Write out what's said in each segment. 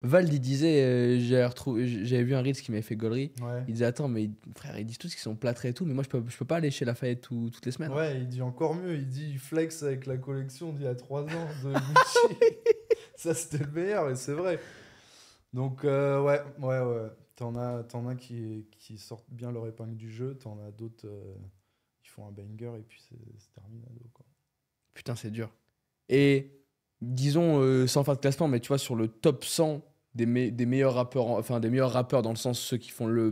Vald, il disait, j'avais vu un Reels qui m'avait fait gaulerie. Ouais. Il disait, attends, mais frère, ils disent tous qu'ils sont plâtrés et tout, mais moi, je peux pas aller chez Lafayette toutes les semaines. Hein. Ouais, il dit encore mieux. Il dit il flex avec la collection d'il y a 3 ans de Gucci. Ça, c'était le meilleur, et c'est vrai. Donc, ouais. T'en as qui sortent bien leur épingle du jeu. T'en as d'autres qui font un banger et puis c'est terminé. Quoi. Putain, c'est dur. Et disons, sans faire de classement, mais tu vois, sur le top 100 des meilleurs rappeurs, enfin des meilleurs rappeurs dans le sens ceux qui font les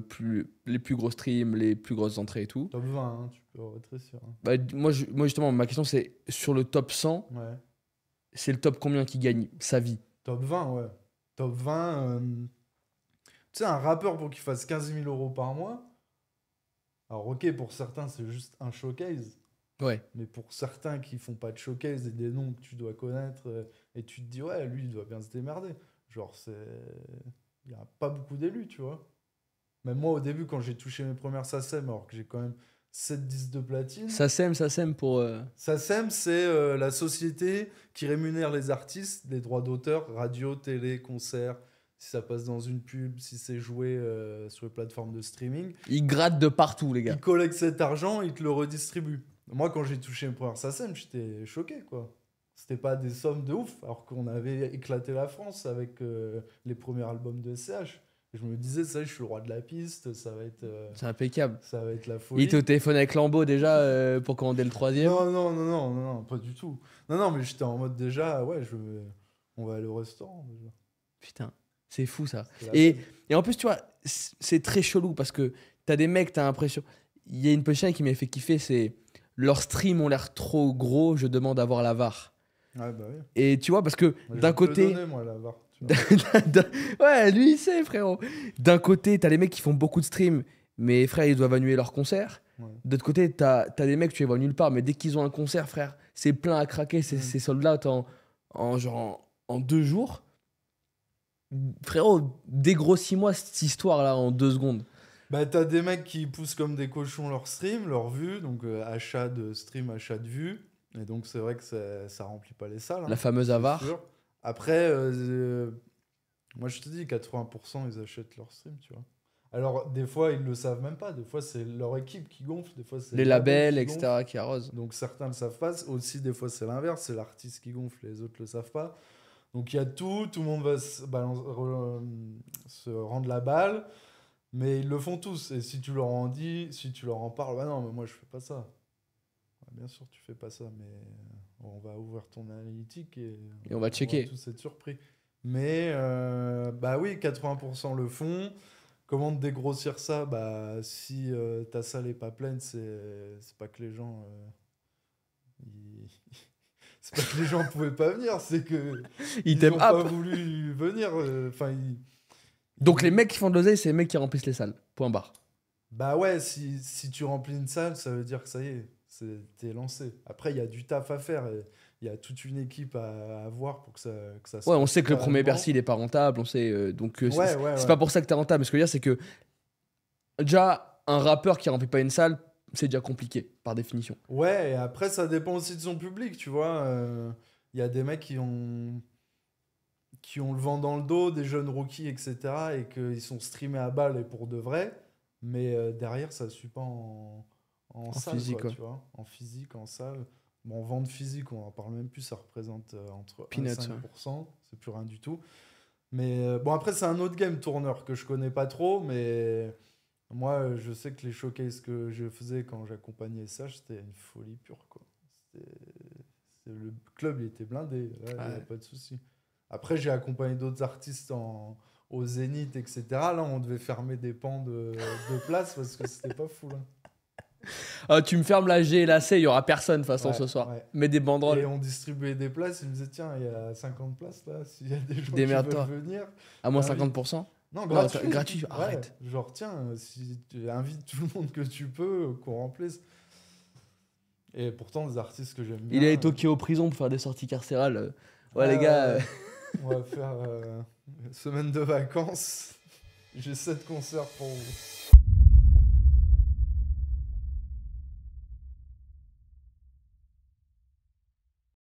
plus gros streams, les plus grosses entrées et tout. Top 20, hein, tu peux rétrécir. Hein. Bah, moi, justement, ma question, c'est sur le top 100, Ouais. c'est le top combien qui gagne sa vie? Top 20, ouais. Top 20. Tu sais, un rappeur pour qu'il fasse 15 000 euros par mois. Alors, ok, pour certains, c'est juste un showcase. Ouais. Mais pour certains qui font pas de showcase et des noms que tu dois connaître, et tu te dis, ouais, lui, il doit bien se démerder. Genre, il n'y a pas beaucoup d'élus, tu vois. Même moi, au début, quand j'ai touché mes premières SACEM, alors que j'ai quand même 7 disques de platine. SACEM pour. SACEM, c'est la société qui rémunère les artistes, les droits d'auteur, radio, télé, concert, si ça passe dans une pub, si c'est joué sur les plateformes de streaming. Ils grattent de partout, les gars. Ils collectent cet argent, ils te le redistribuent. Moi, quand j'ai touché mes premières SACEM, j'étais choqué, quoi. C'était pas des sommes de ouf, alors qu'on avait éclaté la France avec les premiers albums de SCH. Et je me disais, ça, je suis le roi de la piste, ça va être, C'est impeccable. ça va être la Il folie. était au téléphone avec Lambeau déjà pour commander le troisième. Non, pas du tout. Non, mais j'étais en mode déjà, ouais, on va aller au restaurant déjà. Putain, c'est fou ça. C'est la Et fête. en plus, tu vois, c'est très chelou parce que t'as des mecs, t'as l'impression. Il y a une punchline qui m'a fait kiffer, c'est leurs streams ont l'air trop gros, je demande à voir la VAR. Ouais, bah oui. Et tu vois, parce que Moi, je d'un vais te le côté. donner, moi, la VAR, tu vois. Ouais, lui il sait, frérot. D'un côté, t'as les mecs qui font beaucoup de streams, mais frère, ils doivent annuler leur concert. Ouais. D'autre côté, t'as des mecs, tu les vois nulle part, mais dès qu'ils ont un concert, frère, c'est plein à craquer, c'est sold out en 2 jours. Frérot, dégrossis-moi cette histoire-là en 2 secondes. Bah, t'as des mecs qui poussent comme des cochons leur stream, leur vue, donc achat de stream, achat de vue. Et donc, c'est vrai que ça remplit pas les salles. Hein, La fameuse c'est avare. sûr. Après, moi, je te dis, 80% ils achètent leur stream, tu vois. Alors, des fois, ils le savent même pas. Des fois, c'est leur équipe qui gonfle. Des fois, c'est Les le label labels, qui etc., gonfle. qui arrosent. Donc, certains le savent pas. Aussi, des fois, c'est l'inverse. C'est l'artiste qui gonfle, les autres le savent pas. Donc, il y a tout. Tout le monde va se rendre la balle. Mais ils le font tous. Et si tu leur en dis, si tu leur en parles, bah non, mais moi, je fais pas ça. Ouais, bien sûr, tu fais pas ça. Mais on va ouvrir ton analytique et on va checker. On va tous être surpris. Mais, bah oui, 80% le font. Comment te dégrossir ça? Bah, si ta salle est pas pleine, c'est pas que les gens. Ils- c'est pas que les gens pouvaient pas venir, c'est que Ils ils t'aiment ont pas up. voulu venir. Enfin, Donc les mecs qui font de l'oseille, c'est les mecs qui remplissent les salles. Point barre. bah ouais, si tu remplis une salle, ça veut dire que ça y est, t'es lancé. Après, il y a du taf à faire et il y a toute une équipe à avoir pour que ça se Ouais, on passe sait que le premier sereinement. Bercy, il est pas rentable. On sait, Ouais, c'est pas pour ça que t'es rentable. Mais ce que je veux dire, c'est que déjà, un rappeur qui remplit pas une salle, c'est déjà compliqué, par définition. Ouais, et après, ça dépend aussi de son public, tu vois. Il y a des mecs qui ont le vent dans le dos, des jeunes rookies, etc. Et qu'ils sont streamés à balle et pour de vrai. Mais derrière, ça ne suit pas en salle, physique, quoi, ouais. tu vois. En physique, en salle. Bon, en vente physique, on en parle même plus, ça représente entre 1 et Peanuts, 5%. C'est plus rien du tout. Mais bon, après, c'est un autre game tourneur que je connais pas trop, mais moi, je sais que les showcases que je faisais quand j'accompagnais SH, c'était une folie pure, quoi. Le club, il était blindé, là, il n'y a Ouais. pas de souci. Après, j'ai accompagné d'autres artistes au Zénith, etc. Là, on devait fermer des pans de place parce que c'était pas fou, là. Tu me fermes la G et la C, il y aura personne de toute façon Ouais, ce soir. ouais. Mets des Et banderoles. on distribuait des places, ils me disaient, tiens, il y a 50 places là, s'il y a des gens qui Démerde-toi. veulent venir. À moins Invite. 50%. Non, Non, gratuit. gratuit, Ouais, arrête. genre, tiens, si tu invites tout le monde que tu peux, qu'on remplisse. Et pourtant, des artistes que j'aime bien. Il est étoqué aux prisons pour faire des sorties carcérales. Ouais, Ah, les gars. on va faire une semaine de vacances. J'ai 7 concerts pour vous.